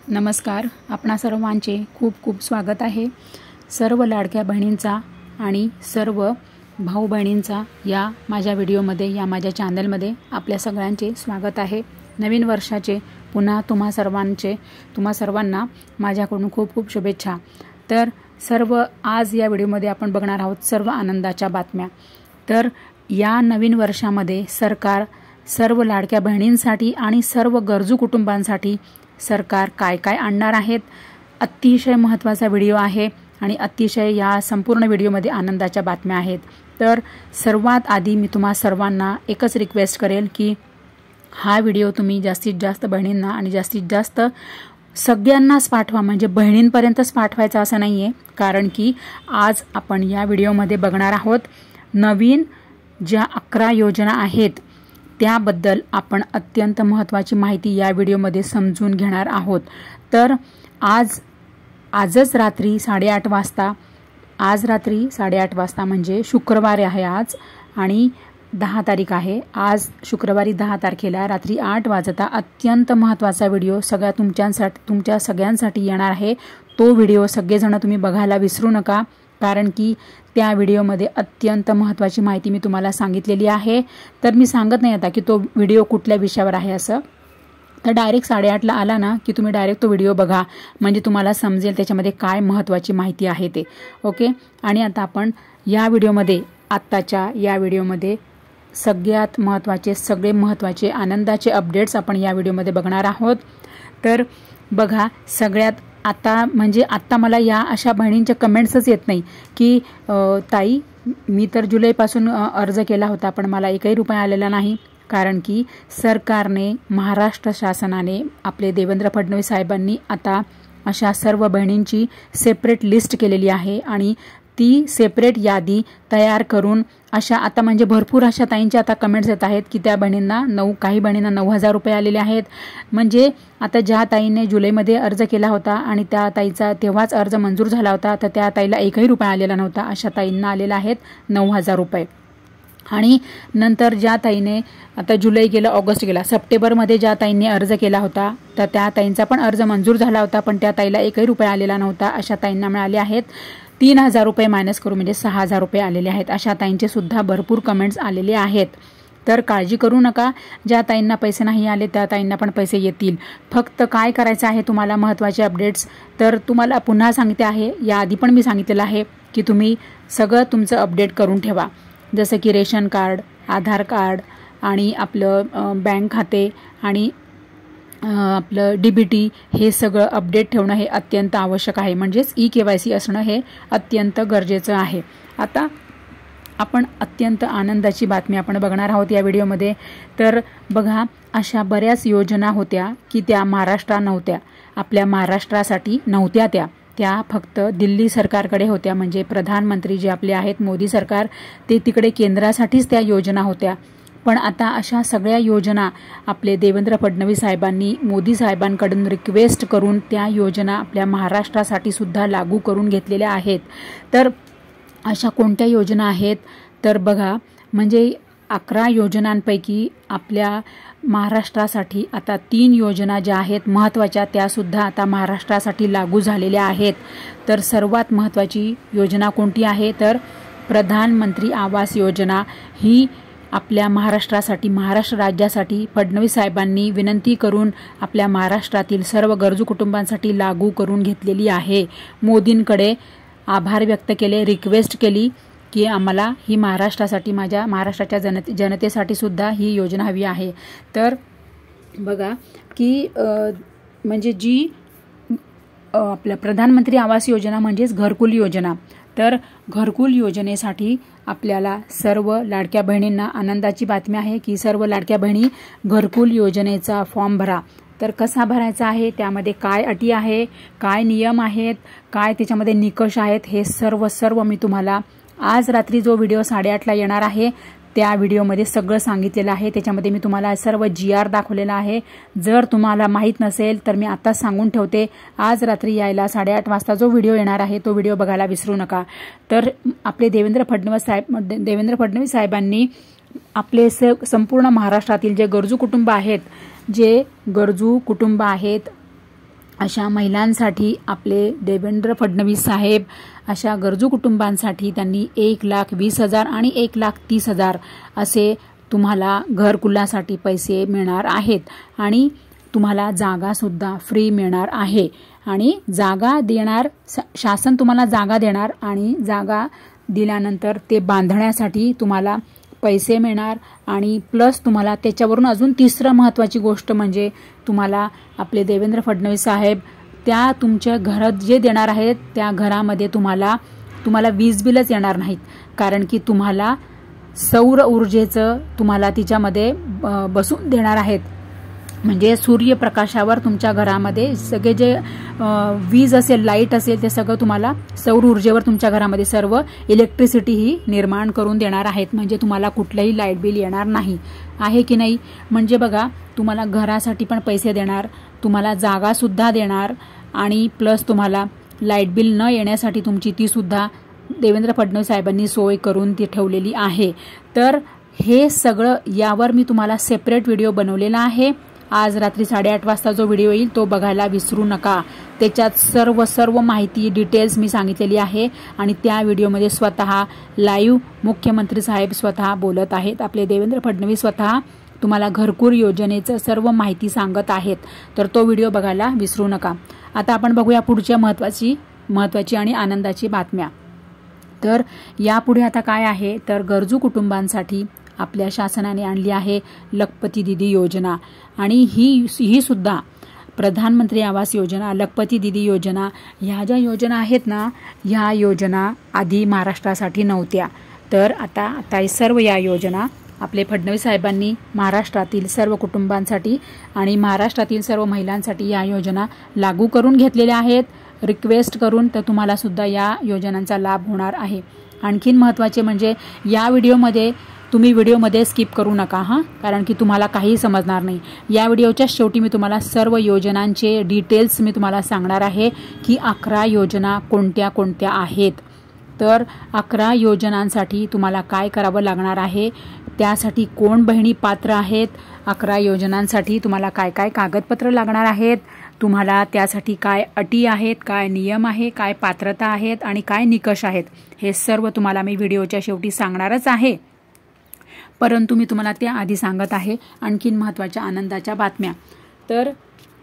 नमस्कार. आपणा सर्वांचे खूप खूप स्वागत आहे. सर्व लाडक्या बहिणींचा आणि सर्व भाऊ बहिणींचा या माझ्या व्हिडिओमध्ये, या माझ्या चॅनलमध्ये आपल्या सगळ्यांचे स्वागत आहे. नवीन वर्षाचे पुन्हा तुम्हा सर्वांना माझ्याकडून खूप खूप शुभेच्छा. तर आज या व्हिडिओमध्ये आपण बघणार आहोत सर्व आनंदाच्या बातम्या. तर या नवीन वर्षामध्ये सरकार सर्व लाडक्या बहिणींसाठी आणि सर्व गरजू कुटुंबांसाठी सरकार काय काय आणणार आहेत, अतिशय महत्त्वाचा व्हिडिओ आहे आणि अतिशय या संपूर्ण व्हिडिओमध्ये आनंदाच्या बातम्या आहेत. तर सर्वात आधी मी तुम्हा सर्वांना एकच रिक्वेस्ट करेल की हा व्हिडिओ तुम्ही जास्तीत जास्त बहिणींना आणि जास्तीत जास्त सगळ्यांनाच पाठवा. म्हणजे बहिणींपर्यंतच पाठवायचं असं नाही आहे, कारण की आज आपण या व्हिडिओमध्ये बघणार आहोत नवीन ज्या 11 योजना आहेत त्याबद्दल आपण अत्यंत महत्त्वाची माहिती या व्हिडिओमध्ये समजून घेणार आहोत. तर आजच रात्री 8:30 वाजता, आज रात्री 8:30 वाजता म्हणजे शुक्रवार आहे आज आणि 10 तारीख आहे. आज शुक्रवारी 10 तारखेला रात्री 8 वाजता अत्यंत महत्त्वाचा व्हिडिओ तुमच्या सगळ्यांसाठी येणार आहे. तो व्हिडिओ सगळेजण तुम्ही बघायला विसरू नका, कारण की त्या व्हिडिओमध्ये अत्यंत महत्त्वाची माहिती मी तुम्हाला सांगितलेली आहे. तर मी सांगत नाही आता की तो व्हिडिओ कुठल्या विषयावर आहे असं. तर डायरेक्ट 8:30ला आला ना की तुम्ही डायरेक्ट तो व्हिडिओ बघा, म्हणजे तुम्हाला समजेल त्याच्यामध्ये काय महत्त्वाची माहिती आहे ते. ओके. आणि आता आपण या व्हिडिओमध्ये, आत्ताच्या या व्हिडिओमध्ये सगळे महत्त्वाचे आनंदाचे अपडेट्स आपण या व्हिडिओमध्ये बघणार आहोत. तर बघा, सगळ्यात आता मला या अशा बहिणींच्या कमेंट्सच येत नाही की ताई मी तर जुलैपासून अर्ज केला होता पण मला एकही रुपया आलेला नाही. कारण की सरकारने, महाराष्ट्र शासनाने, आपले देवेंद्र फडणवीस साहेबांनी आता अशा सर्व बहिणींची सेपरेट लिस्ट केलेली आहे आणि ती सेपरेट यादी तयार करून आता म्हणजे भरपूर अशा ताईंच्या आता कमेंट्स येत आहेत की त्या बहिणींना काही बहिणींना 9,000 रुपये आलेले आहेत. म्हणजे आता ज्या ताईने जुलैमध्ये अर्ज केला होता आणि त्या ताईचा तेव्हाच अर्ज मंजूर झाला होता, तर त्या ताईला एकही रुपया आलेला नव्हता. अशा ताईंना आलेला आहेत 9,000 रुपये. आणि नंतर ज्या ताईने, आता जुलै गेला, ऑगस्ट गेला, सप्टेंबरमध्ये ज्या ताईंनी अर्ज केला होता तर त्या ताईंचा पण अर्ज मंजूर झाला होता, पण त्या ताईला एकही रुपया आलेला नव्हता. अशा ताईंना मिळाले आहेत 3,000 रुपये मायनस करू म्हणजे 6,000 रुपये आलेले आहेत. अशा ताईंचे सुद्धा भरपूर कमेंट्स आलेले आहेत. तर काळजी करू नका, ज्या ताईंना पैसे नाही आले त्या ताईंना पण पैसे येतील. फक्त काय करायचं आहे तुम्हाला, महत्त्वाचे अपडेट्स तर तुम्हाला पुन्हा सांगते आहे, याआधी पण मी सांगितलेलं आहे की तुम्ही सगळं तुमचं अपडेट करून ठेवा. जसं की रेशन कार्ड, आधार कार्ड आणि आपलं बँक खाते आणि आपलं DBT, हे सगळं अपडेट ठेवणं हे अत्यंत आवश्यक आहे. म्हणजेच EKYC असणं हे अत्यंत गरजेचं आहे. आता आपण अत्यंत आनंदाची बातमी आपण बघणार आहोत या व्हिडिओमध्ये. तर बघा, अशा बऱ्याच योजना होत्या की त्या महाराष्ट्रात नव्हत्या, आपल्या महाराष्ट्रासाठी नव्हत्या. त्या फक्त दिल्ली सरकारकडे होत्या. म्हणजे प्रधानमंत्री जे आपले आहेत मोदी सरकार, ते तिकडे केंद्रासाठीच त्या योजना होत्या. पण आता अशा सगळ्या योजना आपले देवेंद्र फडणवीस साहेबांनी मोदी साहेबांकडून रिक्वेस्ट करून त्या योजना आपल्या महाराष्ट्रासाठी सुद्धा लागू करून घेतलेल्या आहेत. तर अशा कोणत्या योजना आहेत तर बघा, म्हणजे 11 योजनांपैकी आपल्या महाराष्ट्रासाठी आता 3 योजना ज्या आहेत महत्त्वाच्या, त्यासुद्धा आता महाराष्ट्रासाठी लागू झालेल्या आहेत. तर सर्वात महत्त्वाची योजना कोणती आहे तर प्रधानमंत्री आवास योजना. ही आपल्या महाराष्ट्रासाठी, महाराष्ट्र राज्यासाठी फडणवीस साहेबांनी विनंती करून आपल्या महाराष्ट्रातील सर्व गरजू कुटुंबांसाठी लागू करून घेतलेली आहे. मोदींकडे आभार व्यक्त केले, रिक्वेस्ट केली की आम्हाला ही महाराष्ट्रासाठी, माझ्या महाराष्ट्राच्या जनतेसाठी सुद्धा ही योजना हवी आहे. तर बघा की म्हणजे जी आपल्या प्रधानमंत्री आवास योजना म्हणजेच घरकुल योजना. तर घरकुल योजनेसाठी आपल्याला सर्व लाडक्या बहिणींना आनंदाची बातमी आहे की सर्व लाडक्या बहिणी घरकुल योजनेचा फॉर्म भरा. तर कसा भरायचा आहे, त्यामध्ये काय अटी आहे, काय नियम आहेत, काय त्याच्यामध्ये निकष आहेत, हे सर्व मी तुम्हाला आज रात्री जो व्हिडिओ 8:30ला येणार आहे त्या व्हिडिओमध्ये सगळं सांगितलेलं आहे. त्याच्यामध्ये मी तुम्हाला सर्व GR दाखवलेला आहे. जर तुम्हाला माहीत नसेल तर मी आत्ताच सांगून ठेवते, आज रात्री यायला 8:30 वाजता जो व्हिडिओ येणार आहे तो व्हिडिओ बघायला विसरू नका. तर आपले देवेंद्र फडणवीस साहेबांनी आपले संपूर्ण महाराष्ट्रातील जे गरजू कुटुंब आहेत अशा महिलांसाठी आपले देवेंद्र फडणवीस साहेब अशा गरजू कुटुंबांसाठी त्यांनी 1,20,000 आणि 1,30,000 असे तुम्हाला घरकुलासाठी पैसे मिळणार आहेत आणि तुम्हाला जागासुद्धा फ्री मिळणार आहे आणि जागा देणार शासन तुम्हाला जागा देणार आणि जागा दिल्यानंतर ते बांधण्यासाठी तुम्हाला पैसे मिळणार आणि प्लस तुम्हाला त्याच्यावरून अजून तिसरं महत्त्वाची गोष्ट म्हणजे तुम्हाला आपले देवेंद्र फडणवीस साहेब त्या तुमच्या घरात जे देणार आहेत त्या घरामध्ये तुम्हाला वीज बिलच येणार नाहीत कारण की तुम्हाला सौर ऊर्जेचं तुम्हाला तिच्यामध्ये बसून देणार आहेत म्हणजे सूर्यप्रकाशावर तुमच्या घरामध्ये सगळे जे वीज असेल लाईट असेल ते सगळं तुम्हाला सौर ऊर्जेवर तुमच्या घरामध्ये सर्व इलेक्ट्रिसिटी ही निर्माण करून देणार आहेत म्हणजे तुम्हाला कुठलंही लाईट बिल येणार नाही आहे की नाही म्हणजे बघा तुम्हाला घरासाठी पण पैसे देणार तुम्हाला जागासुद्धा देणार आणि प्लस तुम्हाला लाईट बिल न येण्यासाठी तुमची ती सुद्धा देवेंद्र फडणवीस साहेबांनी सोय करून ती ठेवलेली आहे तर हे सगळं यावर मी तुम्हाला सेपरेट व्हिडिओ बनवलेला आहे आज रात्री 8:30 वाजता जो व्हिडिओ येईल तो बघायला विसरू नका त्याच्यात सर्व माहिती डिटेल्स मी सांगितलेली आहे आणि त्या व्हिडिओमध्ये स्वतः लाईव्ह मुख्यमंत्री साहेब स्वतः बोलत आहेत आपले देवेंद्र फडणवीस स्वतः तुम्हाला घरकुल योजनेचं सर्व माहिती सांगत आहेत तर तो व्हिडिओ बघायला विसरू नका आता आपण बघूया पुढच्या महत्त्वाची आणि आनंदाची बातम्या तर यापुढे आता काय आहे तर गरजू कुटुंबांसाठी आपल्या शासनाने आणली आहे लखपती दीदी योजना आणि ही सुद्धा प्रधानमंत्री आवास योजना लखपती दीदी योजना ह्या ज्या योजना आहेत ना ह्या योजना आधी महाराष्ट्रासाठी नव्हत्या तर आता सर्व या योजना आपले फडणवीस साहेबांनी महाराष्ट्रातील सर्व कुटुंबांसाठी आणि महाराष्ट्रातील सर्व महिलांसाठी या योजना लागू करून घेतलेल्या आहेत रिक्वेस्ट करून तर तुम्हाला सुद्धा या योजनांचा लाभ होणार आहे आणखीन महत्त्वाचे म्हणजे या व्हिडिओमध्ये तुम्ही व्हिडिओमध्ये स्किप करू नका कारण की तुम्हाला काही समजणार नाही या व्हिडिओच्या शेवटी मी तुम्हाला सर्व योजनांचे डिटेल्स मी तुम्हाला सांगणार आहे की 11 योजना कोणत्या कोणत्या आहेत तर 11 योजनांसाठी तुम्हाला काय करावं लागणार आहे त्यासाठी कोण बहिणी पात्र आहेत 11 योजनांसाठी तुम्हाला काय काय कागदपत्र लागणार आहेत तुम्हाला त्यासाठी काय अटी आहेत काय नियम आहे काय पात्रता आहेत आणि काय निकष आहेत हे सर्व तुम्हाला मी व्हिडिओच्या शेवटी सांगणारच आहे परंतु मी तुम्हाला त्या आधी सांगत आहे आणखीन महत्त्वाच्या आनंदाच्या बातम्या तर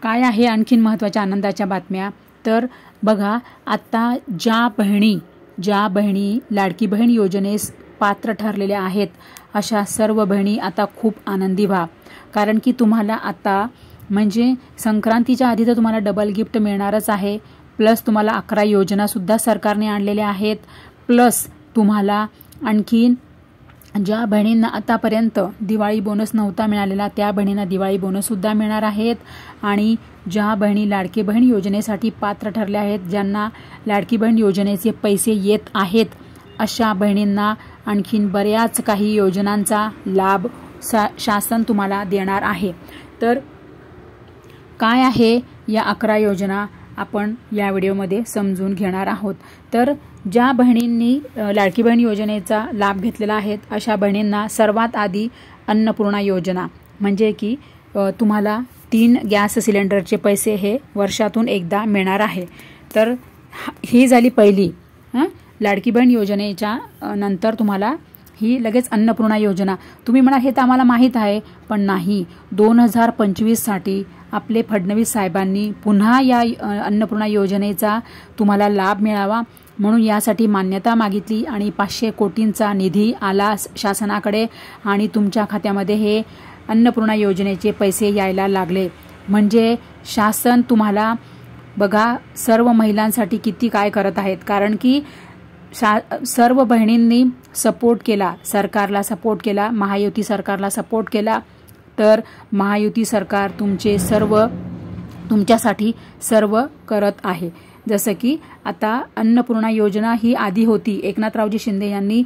काय आहे आणखीन महत्त्वाच्या आनंदाच्या बातम्या तर बघा आता ज्या बहिणी लाडकी बहीण योजनेस पात्र ठरलेल्या आहेत अशा सर्व बहिणी आता खूप आनंदी व्हा कारण की तुम्हाला आता म्हणजे संक्रांतीच्या आधी तर तुम्हाला डबल गिफ्ट मिळणारच आहे प्लस तुम्हाला 11 योजनासुद्धा सरकारने आणलेल्या आहेत प्लस तुम्हाला आणखीन ज्या बहिणींना आतापर्यंत दिवाळी बोनस नव्हता मिळालेला त्या बहिणींना दिवाळी बोनससुद्धा मिळणार आहेत आणि ज्या बहिणी लाडकी बहीण योजनेसाठी पात्र ठरल्या आहेत ज्यांना लाडकी बहीण योजनेचे पैसे येत आहेत अशा बहिणींना आणखीन बऱ्याच काही योजनांचा लाभ शासन तुम्हाला देणार आहे तर काय आहे या 11 योजना आपण या व्हिडिओमध्ये समजून घेणार आहोत तर ज्या बहिणींनी लाडकी बहीण योजनेचा लाभ घेतलेला आहे अशा बहिणींना सर्वात आधी अन्नपूर्णा योजना म्हणजे की तुम्हाला 3 गॅस सिलेंडरचे पैसे हे वर्षातून एकदा मिळणार आहे तर ही झाली पहिली लाडकी बहीण योजनेच्या नंतर तुम्हाला ही लगेच अन्नपूर्णा योजना तुम्ही म्हणा हे तर आम्हाला माहीत आहे पण नाही 2025 साठी आपले फडणवीस साहेबांनी पुन्हा या अन्नपूर्णा योजनेचा तुम्हाला लाभ मिळावा म्हणून यासाठी मान्यता मागितली आणि 500 कोटींचा निधी आला शासनाकडे आणि तुमच्या खात्यामध्ये हे अन्नपूर्णा योजनेचे पैसे यायला लागले म्हणजे शासन तुम्हाला बघा सर्व महिलांसाठी किती काय करत आहेत कारण की सर्व बहिणींनी सपोर्ट केला सरकारला सपोर्ट केला महायुती सरकारला सपोर्ट केला तर महायुती सरकार तुमच्यासाठी सर्व करत आहे जसं की आता अन्नपूर्णा योजना ही आधी होती एकनाथरावजी शिंदे यांनी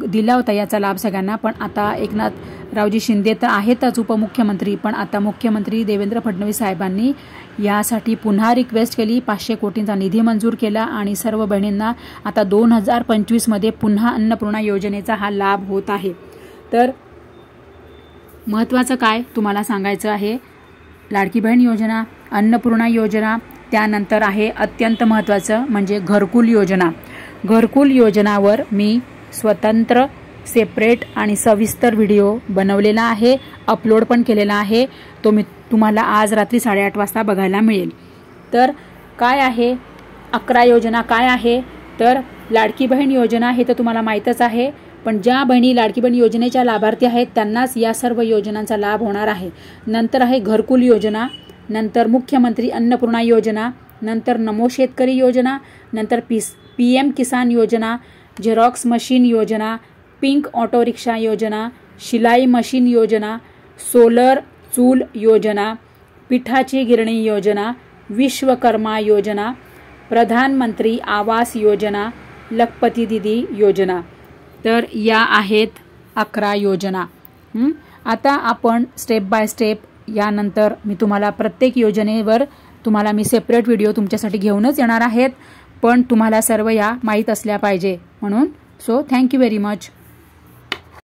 दिला होता याचा लाभ सगळ्यांना पण आता एकनाथरावजी शिंदे तर आहेतच उपमुख्यमंत्री पण आता मुख्यमंत्री देवेंद्र फडणवीस साहेबांनी यासाठी पुन्हा रिक्वेस्ट केली 500 कोटींचा निधी मंजूर केला आणि सर्व बहिणींना आता 2025 मध्ये पुन्हा अन्नपूर्णा योजनेचा हा लाभ होत आहे तर महत्त्वाचं काय तुम्हाला सांगायचं आहे लाडकी बहीण योजना अन्नपूर्णा योजना त्यानंतर आहे अत्यंत महत्त्वाचं म्हणजे घरकुल योजना. घरकुल योजनावर मी स्वतंत्र सेपरेट आणि सविस्तर व्हिडिओ बनवलेला आहे, अपलोड पण केलेला आहे. तो मी तुम्हाला आज रात्री 8:30 वाजता बघायला मिळेल. तर काय आहे 11 योजना काय आहे तर लाडकी बहीण योजना हे तर तुम्हाला माहीतच आहे, पण ज्या बहिणी लाडकी बहीण योजनेच्या लाभार्थी आहेत त्यांनाच या सर्व योजनांचा लाभ होणार आहे. नंतर आहे घरकुल योजना, नंतर मुख्यमंत्री अन्नपूर्णा योजना, नंतर नमो शेतकरी योजना, नंतर PM किसान योजना, झेरॉक्स मशीन योजना, पिंक ऑटो रिक्षा योजना, शिलाई मशीन योजना, सोलर चूल योजना, पिठाची गिरणी योजना, विश्वकर्मा योजना, प्रधानमंत्री आवास योजना, लखपती दीदी योजना. तर या आहेत 11 योजना. आता आपण स्टेप बाय स्टेप यानंतर मी तुम्हाला प्रत्येक योजनेवर तुम्हाला मी सेपरेट व्हिडिओ तुमच्यासाठी घेऊनच येणार आहेत, पण तुम्हाला सर्व या माहीत असल्या पाहिजे म्हणून. So thank you very much.